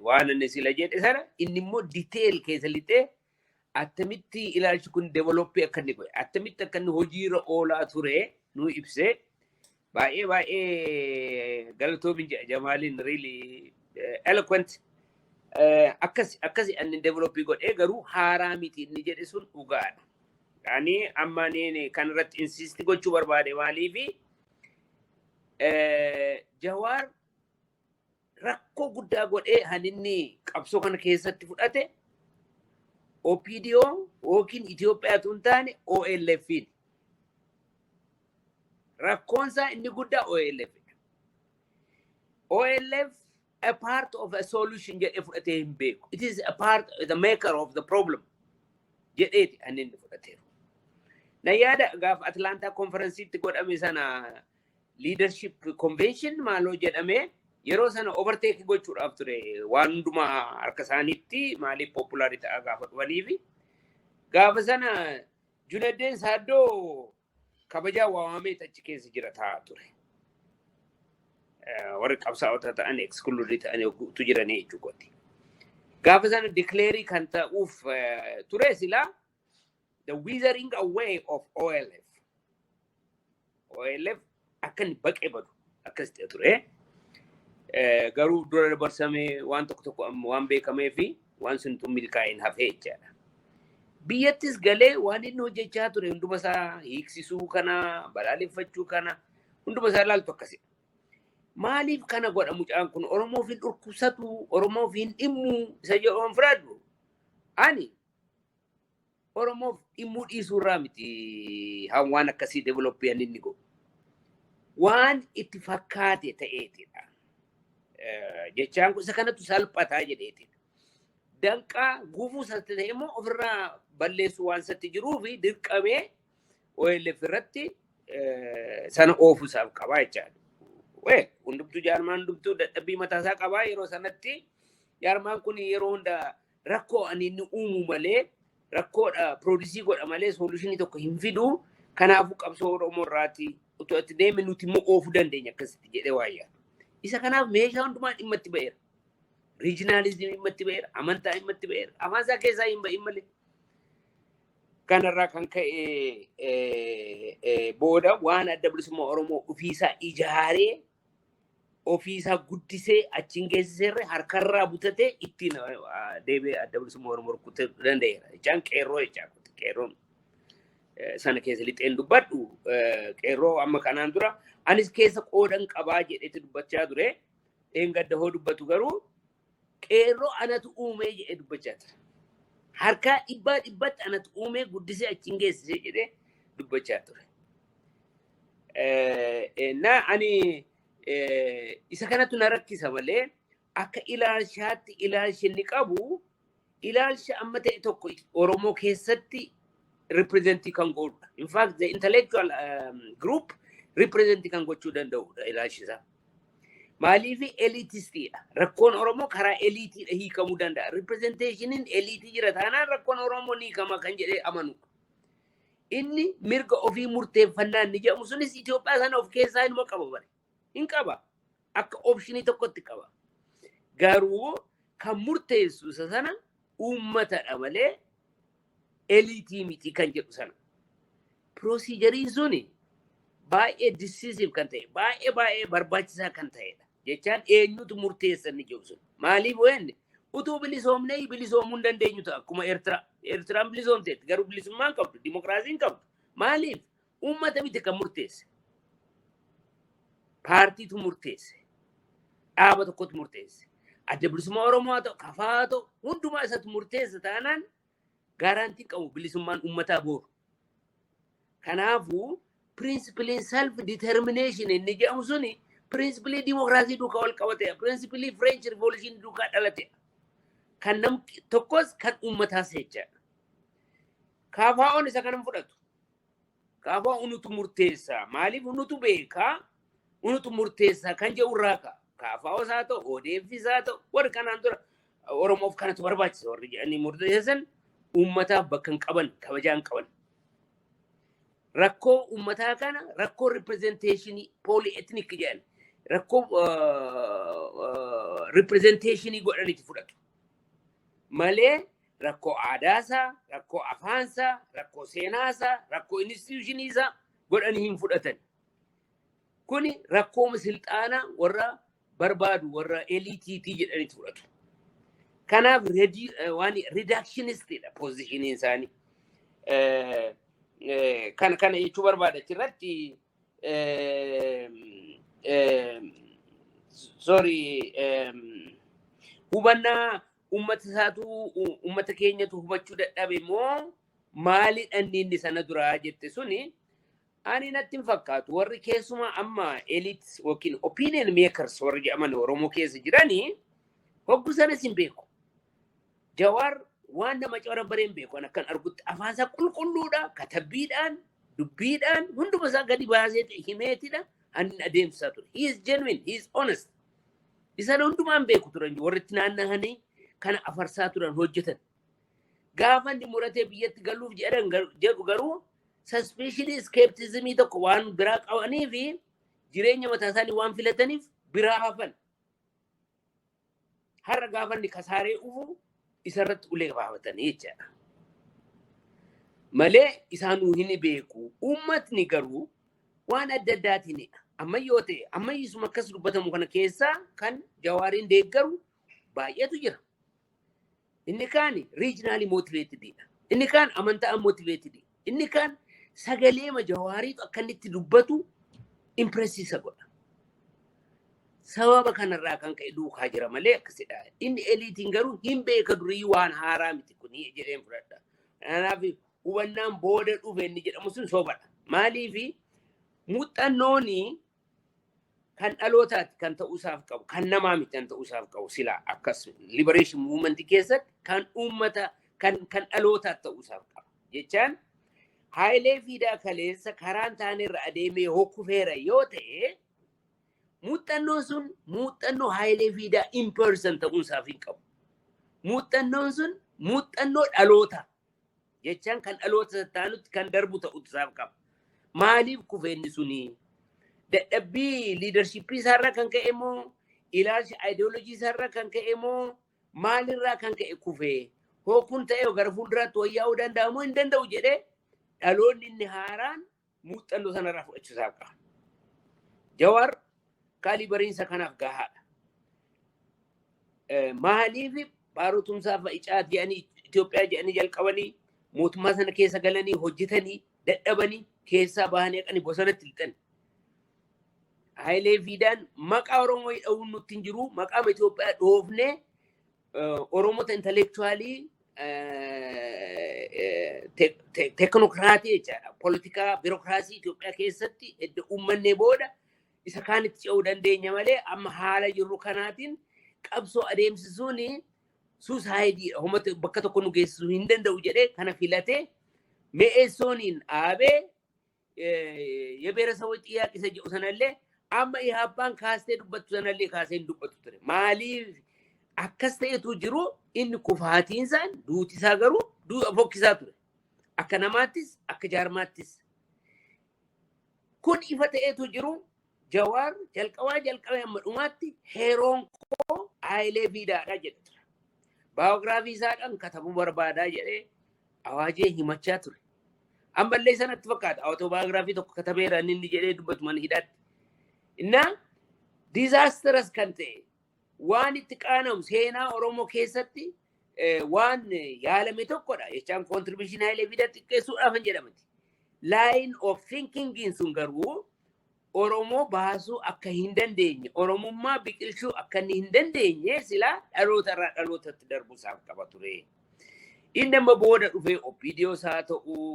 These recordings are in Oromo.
waan inni sila jedhe sana inni immoo detail keessa lixee attamitti ilaalchi kun developii akka inni godhe attamitti akka inni hojiirra oolaa ture nu ibsee baay'ee galatoomin Jamaaliin really eloquent akkasi anni developii godhee garuu haaraa miti inni jedhe sun dhugaadha. Yani amma nee kan irratti insist gochuu barbaade maaliifi Jawaar rakkoo guddaa godhee haninni qabsoo kana keessatti fudhate OPDO yookiin Itoophiyaa tun taane OLFin rakkoonsaa inni guddaa OLF. OLF a part of a solution jedhee fudhatee hin beeku. It is a part the maker of the problem jedheeti haninni fudhateeru. Na yaada gaafa Atlanta conference'itti godhame sana leadership convention maaloo jedhame yeroo sana overtake gochuudhaaf ture waan hundumaa harka isaaniitti maaliif populaari ta'a gaafa dhufaniifi gaafa sana Junaddeen Saaddoo kabajaa waamamee achi keessa jira taa'aa ture. Warri qabsaa'ota ta'an excluded ta'anii tu jiranii jechuudha. Gaafa sana declare kan ta'uuf ture silaa the withering away of OLF. OLF akkan baqee badu akkas ta'e ture. Garuu dura dabarsamee waan tokko waan beekamee fi waan sun milkaa'in hafee jechaadha. Biyyattis galee waan inni hojjechaa ture hunduma isaa hiiksisuu kana balaaleffachuu kana hunduma isaa ilaaltu akkasidha. Maaliif kana godha mucaan kun Oromoof hin dhurkusatu Oromoof hin dhimmu isa jedhamu firaadhu ani Oromoof dhimmuu dhiisuu irraa miti waan akkasii developii inni godhu waan itti fakkaate ta'eetidha. Jechaan kun isa kanatu salphataa jedheeti. Danqaa gufuu satti ta'e immoo ofirraa balleessuu waan satti jiruu fi dirqamee OLF irratti sana oofuusaaf qabaa jechaadha. Hundumtuu jaarmaan hundumtuu dadhabbii mataasaa qabaa yeroo sanatti jaarmaan kun yeroo hunda rakkoo ani inni uumu malee rakkoodha produsii godha malee solutionii tokko hin fidu kanaafuu qabsoo Oromoo irraati utuu itti deeme nuti immoo oofuu dandeenya akkasitti jedhee waayyaa. Isa kanaaf meeshaa hundumaa dhimma itti ba'eera. Regionalism dhimma itti ba'eera. Amantaa dhimma itti ba'eera. Amantaa keessaa hin ba'in malee. Kanarraa kan ka'e booda waan adda bilisummaa Oromoo ofiisaa ijaaree ofiisaa guddisee achiin geessiseerre harkarraa butatee ittiin deebi'ee adda bilisummaa Oromoo rukutuu danda'eera. Jechaan qeerroo jechaa qeerroon sana keessa lixeen dubbadhu qeerroo amma kanaan dura anis keessa qoodan qabaa jedheeti dubbachaa ture. Eengadda hoo dubbatu garuu qeerroo anatu uumee jedhee dubbachaa ture. Harkaa dhibbatti anatu uumee guddisee achiin geessisee jedhee dubbachaa ture. Na ani isa kanatu na rakkisa malee akka ilaalchaatti ilaalchi inni qabu ilaalcha amma ta'e tokko Oromoo keessatti representii kan godhudha. In fact the intellectual group representii kan gochuu danda'udha ilaalchi isaa. Maaliif elitistiidha. Rakkoon Oromoo karaa elitiidha hiikamuu danda'a. Representationin elitii jira taanaan rakkoon Oromoo ni hiikama kan jedhee amanu. Inni mirga ofii murteeffannaa inni jedhamu sunis Itoophiyaa sana of keessaa inuma qaba bare. Hin qaba. Akka optionii tokkotti qaba. Garuu kan murteessu isa sana uummatadha malee elitii miti kan jedhu sana. Proceduriin suni baay'ee decisive kan ta'e, baay'ee barbaachisaa kan ta'edha. Jechaan eenyutu murteessa inni jedhu sun. Maaliif weenni utuu bilisoomnee bilisoomuu hin dandeenyu ta'a akkuma Eertiraa. Eertiraan bilisoomteetti garuu bilisummaan qabdu, dimokiraasiin qabdu. Maaliif uummata miti kan murteesse. Paartiitu murteesse. Dhaaba tokkotu murteesse. Adda bilisummaa Oromoo haa ta'u, Kafaa haa ta'u, hundumaa isatu murteessa taanaan gaarantii qabu bilisummaan uummataa booru. Kanaafuu principle self-determination inni jedhamu suni principle dimokiraasii duukaa wal qabatee principle French Revolution duukaa dhalate kan nam tokkos kan uummataa seechaadha. Kafaa'oon isa kanan fudhatu. Kafaa unutu murteessa. Maaliif unutu beekaa? Unutu murteessa kan jedhu irraa ka'a. Kafaa'oo isaa ta'u, ODF isaa ta'u, warri kanaan dura Oromoof kanatu barbaachisa warri jedhanii murteessan uummataaf bakka hin qaban, kabajaa hin qaban. Rakkoo uummataa kana rakkoo representation polyethnic jedhan. rakkoo representation godhaniiti fudhatu. Malee rakkoo aadaasaa, rakkoo afaansaa, rakkoo seenaasaa, rakkoo institutioniisaa godhanii hin fudhatan. Kuni rakkoo silxaanaa warra barbaadu warra eliitiitii jedhaniiti fudhatu. Kanaaf waan reductionistidha positionin isaanii. Kana jechuu barbaada achirratti hubannaa ummata keenyatu hubachuu dadhabe moo maalidhaan inni sana duraa jette suni ani natti hin fakkaatu. Warri keessumaa amma elites yookiin opinion makers warri jedhaman Oromoo keessa jiranii hoggu sanas hin beeku. Jawaar waan nama cawara bareen beeku akkan argutti afaansa qulqulluudha, katabbiidhaan, dubbiidhaan hunduma isaa gadi baasee himeetidha. Ani adeemsisaa ture. He is genuine, he is honest. Isa hundumaan beeku turan warri itti naanna'anii kana afarsaa turan hojjetan. Gaafa inni muratee biyyatti galuuf jedhu garuu suspicion skepticismii tokko waan biraa qabanii fi jireenya mataa isaanii waan filataniif biraa hafan. Har'a gaafa inni kasaaree ufu isarratti ulee baafatanii jechaadha. Malee isaanuu hin beeku. Uummatni garuu waan adda addaatiin ammayyoo ta'e ammayyisuma akkas dubbatamu kana keessaa kan Jawaariin deeggaru baay'eetu jira. Inni kaan regionally motivated. Inni kaan amantaan motivated. Inni kaan sagaleema Jawaariitu akka inni itti dubbatu impressiisa godha. Sababa kanarraa kan ka'e duukaa jira malee akkasidha. Inni eliitiin garuu hin beeka durii waan haaraa miti kun jedheen fudhadha. Kanaaf hubannaan booda dhufe inni jedhamu sun sobadha. Maaliif muuxannooni kan dhalootaatti kan ta'uusaaf qabu, kan namaa miti kan ta'uusaaf qabu silaa akkas liberation movement keessatti kan uummata kan dhalootaatti ta'uusaaf qabu. Jechaan Haayilee Fiidaa kaleessa karaan taanerra adeemee hokkufeera yoo ta'e muuxannoon sun muuxannoo Haayilee Fiidaa in person ta'uusaaf hin qabu. Muuxannoon sun muuxannoo dhaloota. Jechaan kan dhaloota taanutti kan darbu ta'uusaaf qaba. Maaliif kufeenni suni? Dadhabbii leadershipii isaarraa kan ka'e moo ilaalcha ideoloojii isaarraa kan ka'e moo maalirraa kan ka'e kufee? Hoo kun ta'ee gara fuulduraatti wayyaa'uu danda'amoo hin danda'u jedhee dhaloonni inni haaraan muuxannoo sanarraa fudhachuusaaf qaba. Jawaar kaalibariinsa kanaaf gahaadha. Maaliif baarotumsaaf icaat jedhanii Itoophiyaa jedhanii jalqabanii mootummaa sana keessa galanii hojjetanii dadhabanii keessaa bahanii haqanii bosonatti lixan. Haayilee Fiidaan maqaa Oromoo dha'uun nutti hin jiru. Maqaa Itoophiyaa dhoofnee Oromoota intellectually teknokraatii jechaadha. Politikaa biirokraasii Itoophiyaa keessatti edda uummanne booda isa kaanitti ce'uu dandeenya malee amma haala jirru kanaatiin qabsoo adeemsisuun suusaayidiidha. Uummata bakka tokko nu geessisuu hin danda'u jedhee kana filatee me'eessooniin dhaabee የብሔረሰቦች ጥያቄ ሰጀው ሰነለ አማ ኢሃባን ካስቴ ዱበቱ ሰነለ ካሴን ዱበቱ ትረ ማሊፍ አከስተየቱ ጅሩ ኢን ኩፋቲንሳን ዱቲሳ ገሩ ዱ ፎኪሳ ትረ አከናማቲስ አከጃርማቲስ ኩን ኢፈተየቱ ጅሩ ጀዋር ጀልቀዋ ያመዱማቲ ሄሮንኮ አይሌ ቪዳ ዳጀት ባዮግራፊ ሳቀን ከተቡ በርባዳ ጀሬ አዋጄ ሂመቻ ትረ Ammallee sanatti fakkaata autobiography tokko katabeera inni jedhee dubbatu man hidhatti. Inna disastrous kan ta'e waan itti qaanamu seenaa Oromoo keessatti waan yaalame tokkodha. Jechaan contribution Haayilee Fiidaa xiqqeessuudhaaf hin jedhamti. Line of thinking sun garuu Oromoo baasuu akka hin dandeenye, Oromummaa biqilchuu akka hin dandeenye silaa dhalootarraa dhalootatti darbuusaaf qaba ture. Inni amma booda dhufee Opiidiyos haa ta'uu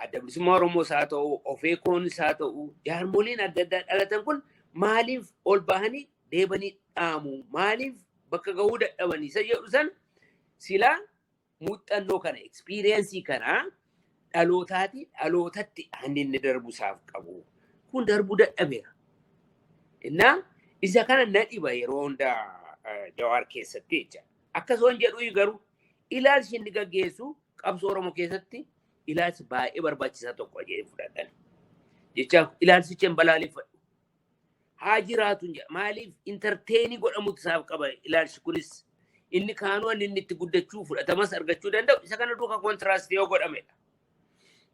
adda bilisummaa Oromoos haa ta'u, Ofeekoonis haa ta'u, jaarmoliin adda addaa dhalatan kun maaliif ol bahanii deebanii dhaamu? Maaliif bakka gahuu dadhabanii? Isa jedhu san silaa muuxannoo kana, experience kana dhalootatti inni darbuusaaf qabu. Kun darbuu dadhabeera. Innaa isa kana na dhiba yeroo hundaa Jawaar keessatti jecha. Akkasumas jedhu garuu ilaalchi inni gaggeessu qabsoo Oromoo keessatti ilaalchi baay'ee barbaachisaa tokko jedhee fudhadhan. Jecha ilaalchicha balaaleffadhu. haajiraatu maaliif entertainii godhamutu isaaf qaba ilaalchi kunis inni kaanuu inni itti guddachuu fudhatamas argachuu danda'u isa kana duuka kontraastii yoo godhamedha.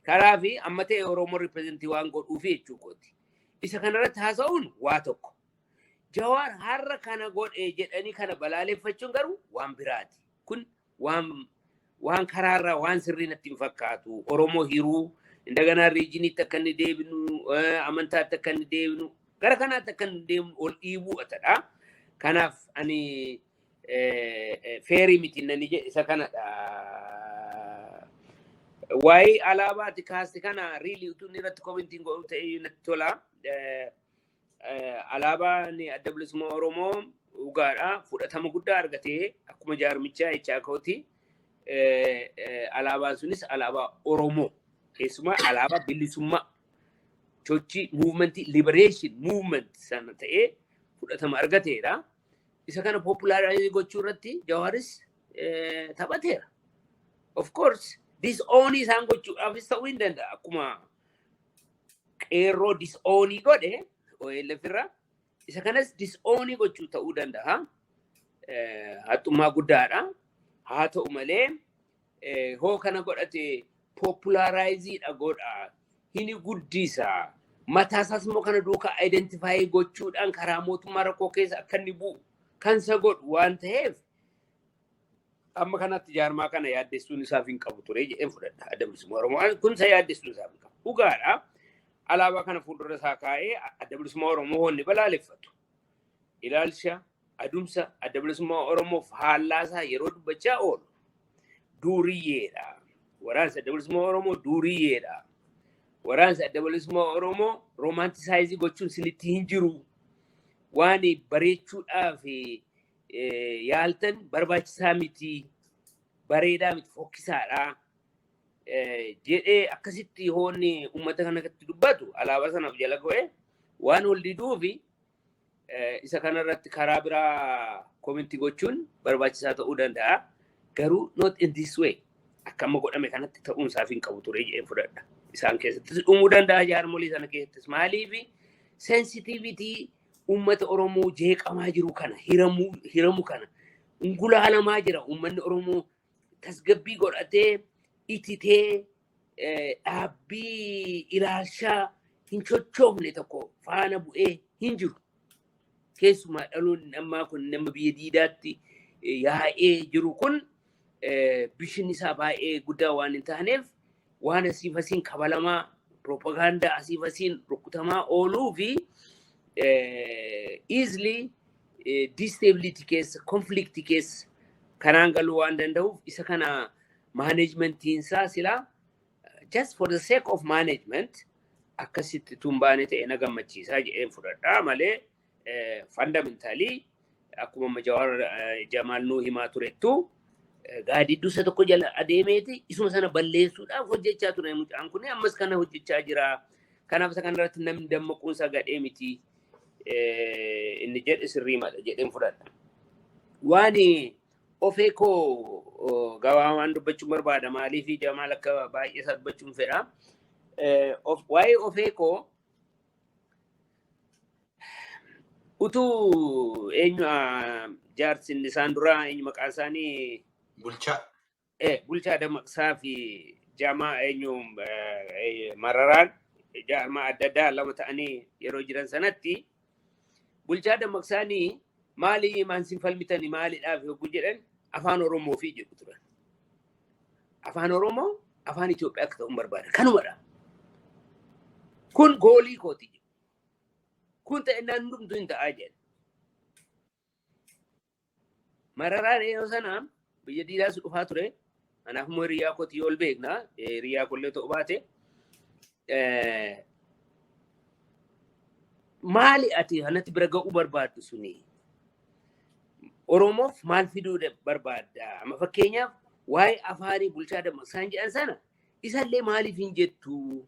Karaa fi amma ta'e Oromoo ripirezentii waan godhuufi jechuu kooti. Isa kanarratti haasa'uun waa tokko. Jawaar har'a kana godhee jedhanii kana balaaleffachuun garuu waan biraati. Kun waan karaarraa waan sirrii natti hin fakkaatu. Oromoo hiruu indagana riijiniitti akka inni deebinu amantaatti akka inni deebinu gara kanaatti akka inni deemnu ol dhiibuu atadha. Kanaaf ani feerii miti nani jedhe isa kanadha. Waa'ee alaabaati kaasti kana riilii utuun irratti komentiin godhu ta'ee natti tola. Alaabaan adda bilisummaa Oromoo dhugaadha fudhatama guddaa argatee akkuma jaarmichaa jechaa kooti. Alaabaan sunis alaabaa Oromoo keessumaa alaabaa bilisummaa sochii muuvimentii liberation movement sana ta'ee fudhatama argateedha. Isa kana populaarize gochuu irratti Jawaaris taphateera. Of course disown isaan gochuudhaafis ta'uu hin danda'a. Akkuma qeerroo disown godhe OLFirra isa kanas disown gochuu ta'uu danda'a. Haxxummaa guddaadha. Haa ta'u malee hoo kana godhate populaarize dha godha. Hini guddisa. Mataasaas immoo kana duukaa identify gochuudhaan karaa mootummaa rakkoo keessa akka inni bu'u kan isa godhu waan ta'eef amma kanatti jaarmaa kana yaaddessuun isaaf hin qabu ture jedheen fudhadha. Adda bilisummaa Oromoo kun isa yaaddessuun isaaf hin qabu. Dhugaadha. Alaabaa kana fuuldura isaa kaa'ee adda bilisummaa Oromoo honni balaaleffatu. Ilaalcha adumsa adda bilisummaa Oromoof haallaasaa yeroo dubbachaa oolu. Duuriyyeedha. Waraansa adda bilisummaa Oromoo duuriyyeedha. Waraansa adda bilisummaa Oromoo romantisaayizii gochuun sinitti hin jiru. Waan bareechuudhaaf yaaltan barbaachisaa miti. Bareedaa miti fokkisaadha. Jedhee akkasitti hoonni uummata kanatti dubbatu alaabaa sanaaf jala go'e waan ol diduufi isa kanarratti karaa biraa komentii gochuun barbaachisaa ta'uu danda'a. Garuu not in this way. Akkama godhame kanatti ta'uun isaaf hin qabu ture jedheen fudhadha. Isaan keessattis dhumuu danda'a jaarmolii sana keessattis maaliifi sensitivity uummata Oromoo jeeqamaa jiru kana hiramu kana ungulaalamaa jira uummanni Oromoo tasgabbii godhatee ititee dhaabbii ilaalchaa hin sochoofne tokko faana bu'ee hin jiru. Keessumaa dhaloonni ammaa kun nama biyya diidaatti yaa'ee jiru kun bishin isaa baay'ee guddaa waan hin taaneef waan asiif asiin kabalamaa propagaandaa asiif asiin rukutamaa ooluu fi easily disability keessa conflict keessa kanaan galuu waan danda'uuf isa kana managementiin isaa silaa just for the sake of management akkasitti tumbaane ta'e na gammachiisaa jedheen fudhadhaa malee fundamentally akkuma Jawaar Jamaal nuu himaa turettu gaadii dusa tokko jala adeemeeti isuma sana balleessuudhaaf hojjechaa ture mucaan kun ammas kana hojjechaa jira. Kanaaf isa kanarratti namni dammaquun isaa gadhee miti inni jedhe sirrii mala jedheen fudhadha. Waan ofee koo gabaabaan dubbachuun barbaada maaliif Jamaal akka baay'ee isaa dubbachuun fedha. Waa'ee ofee koo utuu eenyu jaarsin isaan dura eenyu maqaan isaanii Bulchaa Dammaqsaa fi Jamaa eenyu Mararaan jaarmaa adda addaa lama ta'anii yeroo jiran sanatti Bulchaa Dammaqsaanii maali maansin falmitanii maaliidhaaf yogguu jedhan afaan Oromoo fi jedhu turan. Afaan Oromoo afaan Itoophiyaa akka ta'uun barbaada. Kanumadha. Kun goolii kooti. Kun ta'ennaan hundumtuu hin ta'aa jedhan. Mararaan yeroo sana biyya diidaas dhufaa ture. Anaaf immoo hiriyaa kooti yoo ol beekna. Hiriyaa kollee ta'uu baate. Maali ati kanatti bira ga'uu barbaaddu suni? Oromoof maal fiduu barbaadda? Amma fakkeenyaaf waa'ee afaanii Bulchaa Dammaqsaan jedhan sana isallee maaliif hin jettu?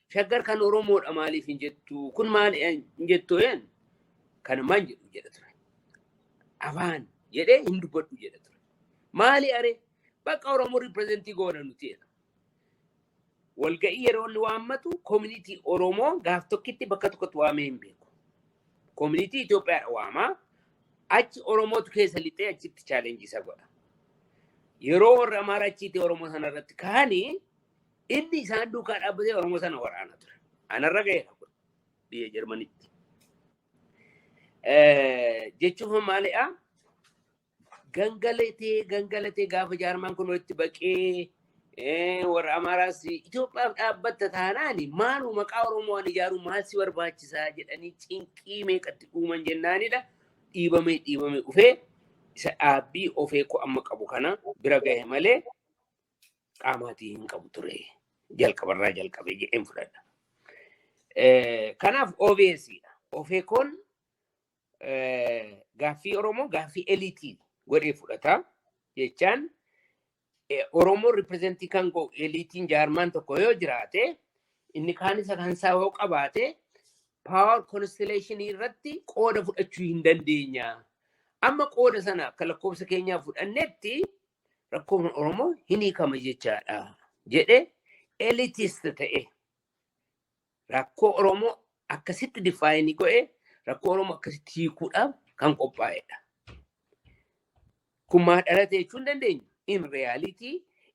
Shaggar kan Oromoodha maaliif hin jettu? Kun maali hin jettu een? Kanumaan jedhu jedha ture. Afaan jedhee hin dubbadhu jedha ture. Maali are? Bakka Oromoo ripirezentii goona nuti jedha. Walga'ii yeroo inni waammatu community Oromoo gaaf tokkitti bakka tokkotti waamee hin beeku. community Ethiopia waama achi Oromotu keessa lixee achitti challenge isa godha. Yeroo warra Amaaraa achitti Oromoo sana irratti kaanii inni isaan duukaa dhaabbatee Oromoo sana waraana ture. Anarra ga'eera kun biyya Jarmanitti. Jechuun maaliidha? Gangalatee gaafa jaarmaan kun walitti baqee warra Amaaraas Itoophiyaaf dhaabbatta taanaani maanu maqaa Oromoo waan ijaaru maal si barbaachisaa jedhanii cinqii meeqatti uuman jennaanidha. Dhiibamee dhufee isa dhaabbii ofeekoo amma qabu kana bira gahe malee qaamaatii hin qabu ture. Jalqabarraa jalqabee jedheen fudhadha. Kanaaf OBS'dha. Ofeekoon gaaffii Oromoo gaaffii eliitii godhee fudhata jechaan Oromoo representii kan go eliitiin jaarmaan tokko yoo jiraate inni kaan isa kan isaa yoo qabaate power constellation irratti qooda fudhachuu hin dandeenya. Amma qooda sana akka lakkoofsa keenyaa fudhannetti rakkoon Oromoo hin hiikama jechaadha jedhe elitist ta'e. Rakkoo Oromoo akkasitti define godhe rakkoo Oromoo akkasitti hiikuudhaaf kan qophaa'edha. Kun maa dhalate jechuu hin dandeenyu. In reality,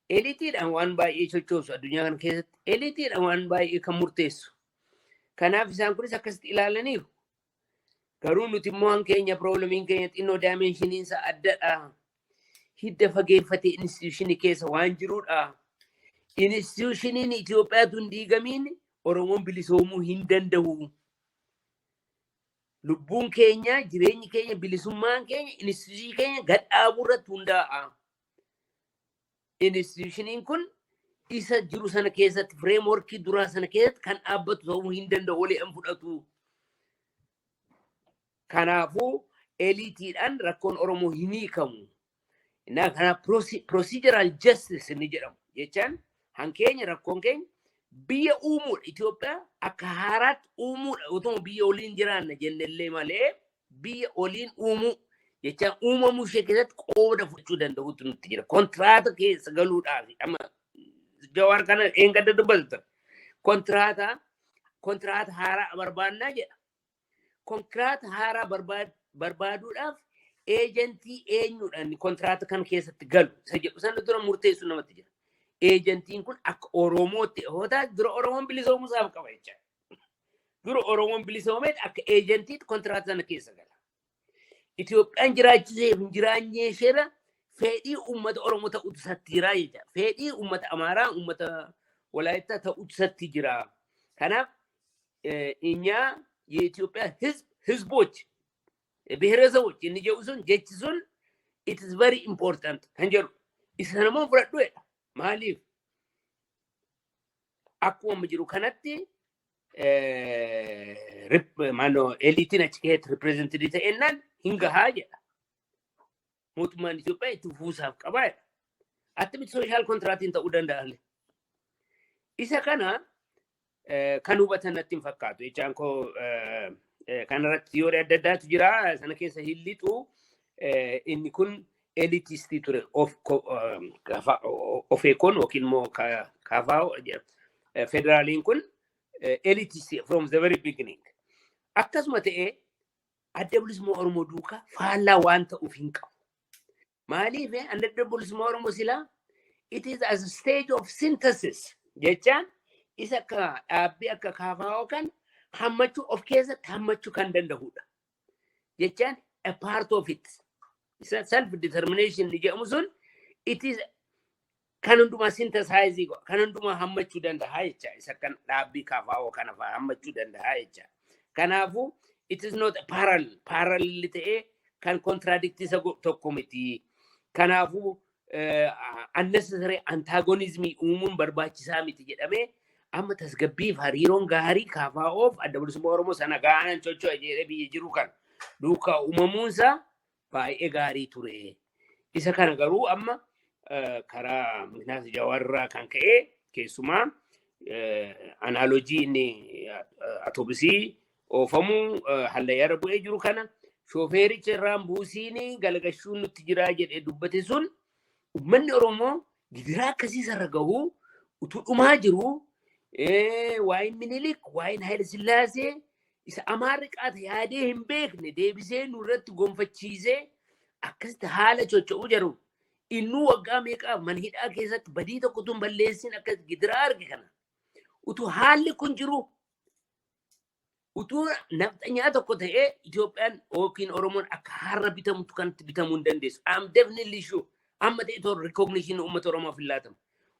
elitiidhaan waan baay'ee sochoosu addunyaa kana keessatti elitiidhaan waan baay'ee kan murteessu. Kanaaf isaan kunis akkasitti ilaalaniiru. Garuu nuti immoo hankeenya problemiin keenya xinnoo dimensioniinsa addadha. Hidda fageeffatee institutionii keessa waan jirudha. Institutioniin Itoophiyaatu hin diigamiin Oromoon bilisoomuu hin danda'u. Lubbuun keenya, jireenyi keenya, bilisummaan keenya, institutionii keenya gad dhaabuu irratti hundaa'a. Institutioniin kun isa jiru sana keessatti frameworkii duraa sana keessatti kan dhaabbatu ta'uu hin danda'u walii hin fudhatu. Kanaafuu elitiidhaan rakkoon Oromoo hin hiikamu. Kanaaf procedural justice ni jedhamu jechaan hankeenya rakkoon keenya biyya uumuudha. Itoophiyaa akka haaraatti uumuudha. Utuma biyya oliin jiraanna jennellee malee biyya oliin uumuu jechaan uumamuu ishee keessatti qooda fudhachuu danda'utu nutti jira. Kontraata keessa galuudhaaf amma Jawaar kana eengadda dubbata. Kontraata haaraa barbaannaa jedha. Kontraata haaraa barbaaduudhaaf eejentii eenyuudhaan kontraata kan keessatti galu. Isa jedhu sana dura murteessu namatti jira. Eejentiin kun akka Oromootti hootaa dura Oromoon bilisoomuusaaf qaba jecha. Dura Oromoon bilisoomeet akka eejentiitti kontraata sana keessa gala. Itoophiyaan jiraachisee hin jiraannee isheera fedhii uummata Oromoo ta'utu isatti jira jecha. Fedhii uummata Amaaraa, uummata Walaayittaa ta'utu isatti jira. Kanaaf እኛ የኢትዮጵያ ህዝቦች ብሔረሰቦች እንጀውሱን ጀችሱን it is very important kanjeru isanamo fudhadhu edha maaliif akkuma mijiru kanatti mano elitiin achi keessatti represented ta'ennan hingahaa jedha mootummaan Itoophiyaa itti fufuusaaf qabaa jedha attamitti social contractiin ta'uu danda'alle isa kana kan hubatan natti hin fakkaatu jechaan koo kanarratti yoo adda addaatu jira sana keessa hillixu inni kun elitisti ture of ekon yookiin immoo kaafaa federaaliin kun elitisti from the very beginning akkasuma ta'ee adda bilisummaa Oromoo duukaa faallaa waan ta'uuf hin qabu maaliif adda bilisummaa Oromoo silaa it is as a stage of synthesis jechaan isa akka dhaabbii akka kaafaa yookaan hammachuu of keessatti hammachuu kan danda'udha jechaan a part of it self determination ni jedhamu sun it is kan hunduma synthesize kan hunduma hammachuu danda'a jecha isa kan dhaabbii kaafaa yookaan hammachuu danda'a jecha kanaafu it is not parallel ta'ee kan contradict isa tokko miti kanaafu unnecessary antagonism uumuun barbaachisaa miti jedhamee amma tasgabbiif hariiroon gaarii kaafaa of adda bilisummaa Oromoo sana gaanan socho'e jedhee biyya jiru kan duukaa uumamuunsaa baay'ee gaarii ture. Isa kana garuu amma karaa Minaas Jawaarraa kan ka'e keessumaa anaalojii inni atoobisii oofamuu hallayyaarra bu'ee jiru kana shoofeericha irraan buusiin galgashuun nutti jiraa jedhee dubbate sun uummanni Oromoo gidiraa akkasiisarra gahuu utuu dhumaa jiru waa'in Minilik waa'in Haayile Sillaasee isa amaariqaata yaadee hin beekne deebisee nurratti gonfachiisee akkasitti haala socho'uu jiru. Innuu waggaa meeqaaf mana hidhaa keessatti badii tokko tun balleessin akkas gidiraa arge kana. Utuu haalli kun jiru utuu nafxanyaa tokko ta'ee Itoophiyaan yookiin Oromoon akka har'a bitamtu kanatti bitamuu hin dandeessu. I'm definitely sure. Amma ta'e toon recognition uummata Oromoof hin laatamu.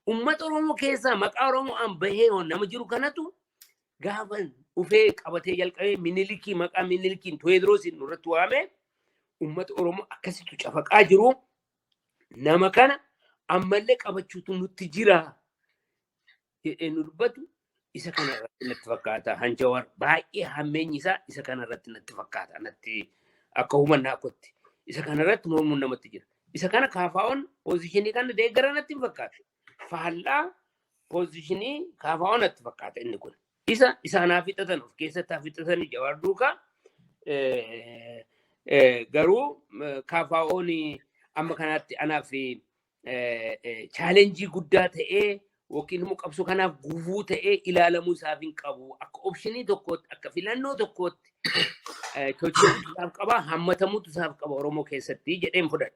Uummata Oromoo keessaa maqaa Oromoo an bahee nama jiru kanatu gaafa ufee qabatee jalqabee Minilikii maqaa Minilikiin Tewoodiroosiin nurratti waamee uummata Oromoo akkasitti cafaqaa jiru. Nama kana ammallee qabachuutu nutti jira jedhee nu dubbatu isa kana irratti natti fakkaata. Hanjawar baay'ee hammeenyi isaa isa kana irratti natti fakkaata. Natti akka hubannaa kotti isa kana irratti mormuun namatti jira. Isa kana kaafaa'oon poozishinii kana deeggara natti hin fakkaatu. Faallaa poozishinii kaafaa'oon natti fakkaata inni kun. Isa isaanaaf fixatan of keessatti fixatanii Jawaar duukaa garuu kaafaa'oon amma kanatti anaaf chaalenjii guddaa ta'ee yookiin immoo qabsoo kanaaf gufuu ta'ee ilaalamuu isaaf hin qabu. Akka opshinii tokkootti akka filannoo tokkootti socho'uu isaaf qaba hammatamuutu isaaf qaba Oromoo keessatti jedheen fudhadha.